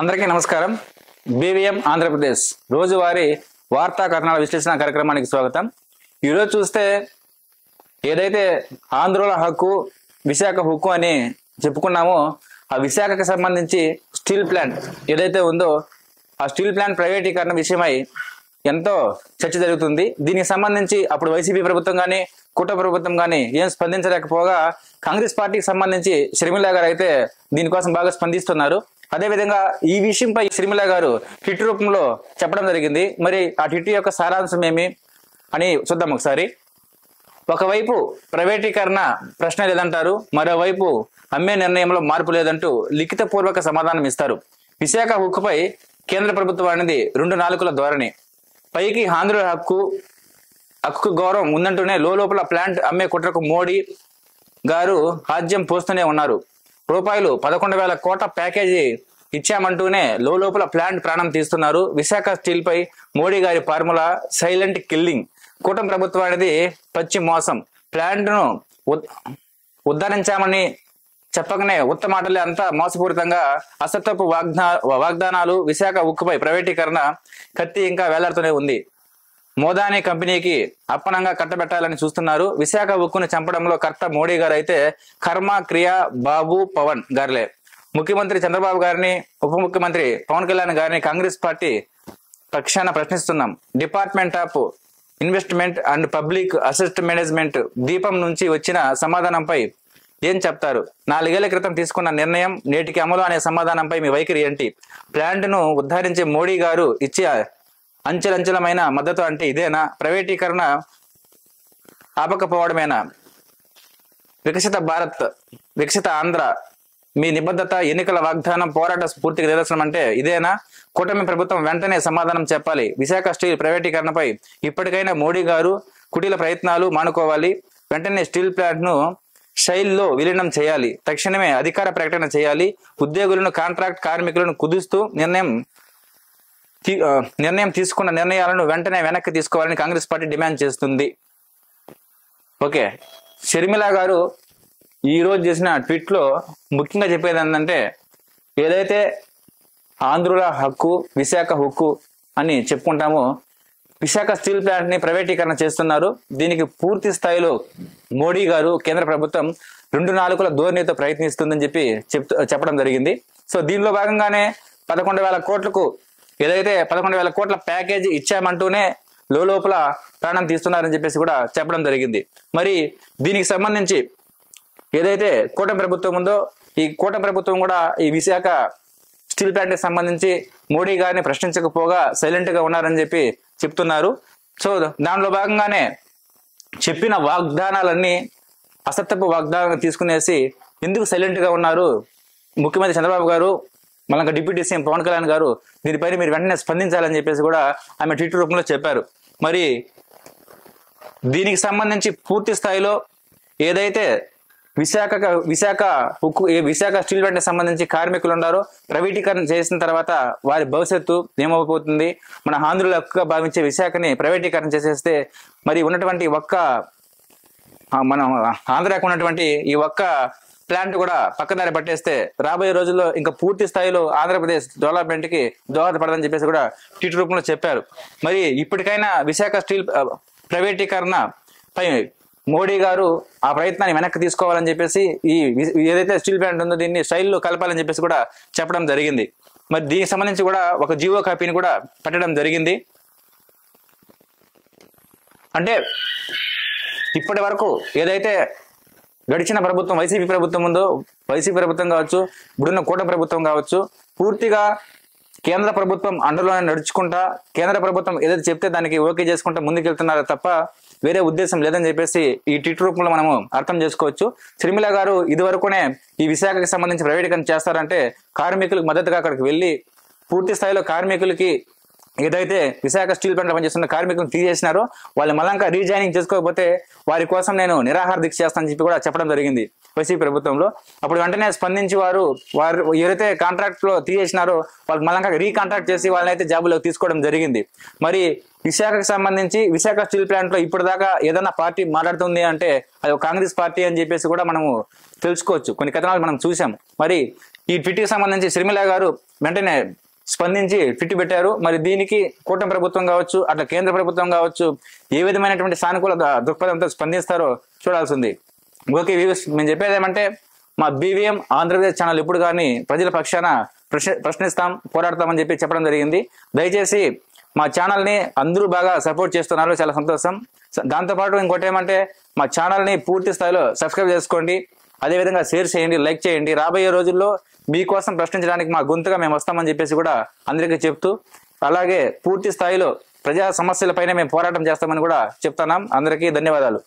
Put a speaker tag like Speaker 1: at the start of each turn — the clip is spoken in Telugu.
Speaker 1: అందరికీ నమస్కారం. బీవీఎం ఆంధ్రప్రదేశ్ రోజువారీ వార్తా కథనాల విశ్లేషణ కార్యక్రమానికి స్వాగతం. ఈరోజు చూస్తే ఏదైతే ఆంధ్రుల హక్కు విశాఖ హక్కు అని చెప్పుకున్నామో ఆ విశాఖకు సంబంధించి స్టీల్ ప్లాంట్ ఏదైతే ఉందో ఆ స్టీల్ ప్లాంట్ ప్రైవేటీకరణ విషయమై ఎంతో చర్చ జరుగుతుంది. దీనికి సంబంధించి అప్పుడు వైసీపీ ప్రభుత్వం కానీ కుటుంబ ప్రభుత్వం కానీ ఏం స్పందించలేకపోగా కాంగ్రెస్ పార్టీకి సంబంధించి షర్మిల గారు అయితే దీనికోసం బాగా స్పందిస్తున్నారు. అదేవిధంగా ఈ విషయంపై షర్మిల గారు ట్విట్ రూపంలో చెప్పడం జరిగింది. మరి ఆ ట్విట్ యొక్క సారాంశం ఏమి అని చూద్దాం ఒకసారి. ఒకవైపు ప్రైవేటీకరణ ప్రశ్న లేదంటారు, మరోవైపు అమ్మే నిర్ణయంలో మార్పు లేదంటూ లిఖితపూర్వక సమాధానం ఇస్తారు. విశాఖ హక్కుపై కేంద్ర ప్రభుత్వం అనేది 2 నాలుకల ధోరణి. పైకి ఆంధ్రుల హక్కు గౌరవం ఉందంటూనే లోపల ప్లాంట్ అమ్మే కుట్రకు మోడీ గారు ఆజ్యం పోస్తూనే ఉన్నారు. రూపాయలు 11,000 కోట్ల ప్యాకేజీ ఇచ్చామంటూనే లోపల ప్లాంట్ ప్రాణం తీస్తున్నారు. విశాఖ స్టీల్ పై మోడీ గారి ఫార్ములా సైలెంట్ కిల్లింగ్. కూటమి ప్రభుత్వం అనేది పచ్చి మోసం. ప్లాంట్ ను ఉద్ధరించామని చెప్పకనే ఉత్త మాటలే అంతా మోసపూరితంగా అసత్యపు వాగ్దానాలు. విశాఖ ఉక్కుపై ప్రైవేటీకరణ కత్తి ఇంకా వేలాడుతూనే ఉంది. మోదాని కంపెనీకి అప్పనంగా కట్టబెట్టాలని చూస్తున్నారు. విశాఖ ఉక్కును చంపడంలో కర్త మోడీ గారు అయితే కర్మ క్రియ బాబు పవన్ గారులే. ముఖ్యమంత్రి చంద్రబాబు గారిని, ఉప ముఖ్యమంత్రి పవన్ కళ్యాణ్ గారిని కాంగ్రెస్ పార్టీ పక్షాన ప్రశ్నిస్తున్నాం. Department of investment and public asset management DIPAM నుంచి వచ్చిన సమాధానంపై ఏం చెప్తారు? 4 ఏళ్ల క్రితం తీసుకున్న నిర్ణయం నేటికి అమలు అనే సమాధానంపై మీ వైఖరి ఏంటి? ప్లాంట్ ను ఉద్ధరించే మోడీ గారు ఇచ్చే అంచెలంచెలమైన మద్దతు అంటే ఇదేనా? ప్రైవేటీకరణ ఆపకపోవడమేనా? వికసిత భారత్, వికసిత ఆంధ్ర మీ నిబద్ధత, ఎన్నికల వాగ్దానం, పోరాట స్ఫూర్తికి నిదర్శనం అంటే ఇదేనా? కూటమి ప్రభుత్వం వెంటనే సమాధానం చెప్పాలి. విశాఖ స్టీల్ ప్రైవేటీకరణపై ఇప్పటికైనా మోడీ గారు కుటీల ప్రయత్నాలు మానుకోవాలి. వెంటనే స్టీల్ ప్లాంట్ ను శైలిలో విలీనం చేయాలి. తక్షణమే అధికార ప్రకటన చేయాలి. ఉద్యోగులను, కాంట్రాక్ట్ కార్మికులను కుదిస్తూ నిర్ణయం తీసుకున్న నిర్ణయాలను వెంటనే వెనక్కి తీసుకోవాలని కాంగ్రెస్ పార్టీ డిమాండ్ చేస్తుంది. ఓకే, షర్మిల గారు ఈ రోజు చేసిన ట్వీట్ లో ముఖ్యంగా చెప్పేది ఏంటంటే, ఏదైతే ఆంధ్రుల హక్కు విశాఖ హక్కు అని చెప్పుకుంటామో విశాఖ స్టీల్ ప్లాంట్ ని ప్రైవేటీకరణ చేస్తున్నారు. దీనికి పూర్తి స్థాయిలో మోడీ గారు, కేంద్ర ప్రభుత్వం 2 నాలుకల ధోరణితో ప్రయత్నిస్తుందని చెప్పడం జరిగింది. సో దీనిలో భాగంగానే 11,000 కోట్లకు ఏదైతే 11,000 కోట్ల ప్యాకేజీ ఇచ్చామంటూనే లోపల ప్రాణం తీస్తున్నారని చెప్పేసి కూడా చెప్పడం జరిగింది. మరి దీనికి సంబంధించి ఏదైతే కూటమి ప్రభుత్వం ఉందో ఈ కూటమి ప్రభుత్వం కూడా ఈ విశాఖ స్టీల్ ప్లాంట్ కి సంబంధించి మోడీ గారిని ప్రశ్నించకపోగా సైలెంట్ గా ఉన్నారని చెప్తున్నారు. సో దానిలో భాగంగానే చెప్పిన వాగ్దానాలన్నీ అసత్యపు వాగ్దానాలు తీసుకునేసి ఎందుకు సైలెంట్ గా ఉన్నారు? ముఖ్యమంత్రి చంద్రబాబు గారు, మళ్ళీ డిప్యూటీ సీఎం పవన్ కళ్యాణ్ గారు దీనిపైన మీరు వెంటనే స్పందించాలని చెప్పేసి కూడా ఆమె ట్విట్టర్ రూపంలో చెప్పారు. మరి దీనికి సంబంధించి పూర్తి స్థాయిలో ఏదైతే విశాఖ స్టీల్ ప్లాంట్ కి సంబంధించి కార్మికులు ఉన్నారో ప్రైవేటీకరణ చేసిన తర్వాత వారి భవిష్యత్తు ఏమైపోతుంది? మన ఆంధ్రుల హక్కుగా భావించే విశాఖని ప్రైవేటీకరణ చేసేస్తే మరి ఉన్నటువంటి మన ఆంధ్రాకు ఉన్నటువంటి ఈ ప్లాంట్ కూడా పక్కదారి పట్టేస్తే రాబోయే రోజుల్లో ఇంకా పూర్తి స్థాయిలో ఆంధ్రప్రదేశ్ డెవలప్మెంట్ కి దోహదపడదని చెప్పేసి కూడా ట్వీట్ రూపంలో చెప్పారు. మరి ఇప్పటికైనా విశాఖ స్టీల్ ప్రైవేటీకరణ పై మోడీ గారు ఆ ప్రయత్నాన్ని వెనక్కి తీసుకోవాలని చెప్పేసి ఈ ఏదైతే స్టీల్ ప్లాంట్ ఉందో దీన్ని శైలిలో కలపాలని చెప్పేసి కూడా చెప్పడం జరిగింది. మరి దీనికి సంబంధించి కూడా ఒక జీవో కాపీని కూడా పెట్టడం జరిగింది. అంటే ఇప్పటి వరకు ఏదైతే గడిచిన ప్రభుత్వం వైసీపీ ప్రభుత్వం ఉందో, వైసీపీ ప్రభుత్వం కావచ్చు, ఇప్పుడున్న కూటమి ప్రభుత్వం కావచ్చు, పూర్తిగా కేంద్ర ప్రభుత్వం అండలోనే నడుచుకుంటా కేంద్ర ప్రభుత్వం ఏదైతే చెప్తే దానికి ఓకే చేసుకుంటా ముందుకెళ్తున్నారో తప్ప వేరే ఉద్దేశం లేదని చెప్పేసి ఈ ట్విట్ రూపంలో మనము అర్థం చేసుకోవచ్చు. షర్మిల గారు ఇదివరకునే ఈ విశాఖకి సంబంధించి ప్రైవేటీకరణ చేస్తారంటే కార్మికులకు మద్దతుగా అక్కడికి వెళ్ళి పూర్తి స్థాయిలో కార్మికులకి ఏదైతే విశాఖ స్టీల్ ప్లాంట్ పనిచేస్తున్న కార్మికులను తీసేసినారో వాళ్ళు మళ్ళా రీజాయినింగ్ చేసుకోకపోతే వారి కోసం నేను నిరాహార దీక్ష చేస్తానని చెప్పి కూడా చెప్పడం జరిగింది వైసీపీ ప్రభుత్వంలో. అప్పుడు వెంటనే స్పందించి వారు ఎవరైతే కాంట్రాక్ట్ లో తీసేసినారో వాళ్ళకి మళ్ళా రీకాంట్రాక్ట్ చేసి వాళ్ళని అయితే జాబులోకి తీసుకోవడం జరిగింది. మరి విశాఖకు సంబంధించి విశాఖ స్టీల్ ప్లాంట్ లో ఇప్పటిదాకా ఏదైనా పార్టీ మాట్లాడుతుంది అంటే అది కాంగ్రెస్ పార్టీ అని చెప్పేసి కూడా మనము తెలుసుకోవచ్చు. కొన్ని కథనాలు మనం చూసాం. మరి ఈ ట్వీట్కి సంబంధించి షర్మిల గారు వెంటనే స్పందించి ట్వీట్ పెట్టారు. మరి దీనికి కూటమి ప్రభుత్వం కావచ్చు, అట్లా కేంద్ర ప్రభుత్వం కావచ్చు ఏ విధమైనటువంటి సానుకూల దృక్పథంతో స్పందిస్తారో చూడాల్సింది. ఓకే వ్యూవర్స్, మేము చెప్పేది ఏమంటే మా BVM ఆంధ్రప్రదేశ్ ఛానల్ ఇప్పుడు కానీ ప్రజల పక్షాన ప్రశ్నిస్తాం, పోరాడతామని చెప్పి చెప్పడం జరిగింది. దయచేసి మా ఛానల్ని అందరూ బాగా సపోర్ట్ చేస్తున్నారు, చాలా సంతోషం. దాంతోపాటు ఇంకోటి ఏమంటే మా ఛానల్ని పూర్తి స్థాయిలో సబ్స్క్రైబ్ చేసుకోండి, అదేవిధంగా షేర్ చేయండి, లైక్ చేయండి. రాబోయే రోజుల్లో మీకోసం ప్రశ్నించడానికి మా గొంతుగా మేము వస్తామని చెప్పేసి కూడా అందరికీ చెప్తూ, అలాగే పూర్తి స్థాయిలో ప్రజా సమస్యలపైన మేము పోరాటం చేస్తామని కూడా చెప్తున్నాం. అందరికీ ధన్యవాదాలు.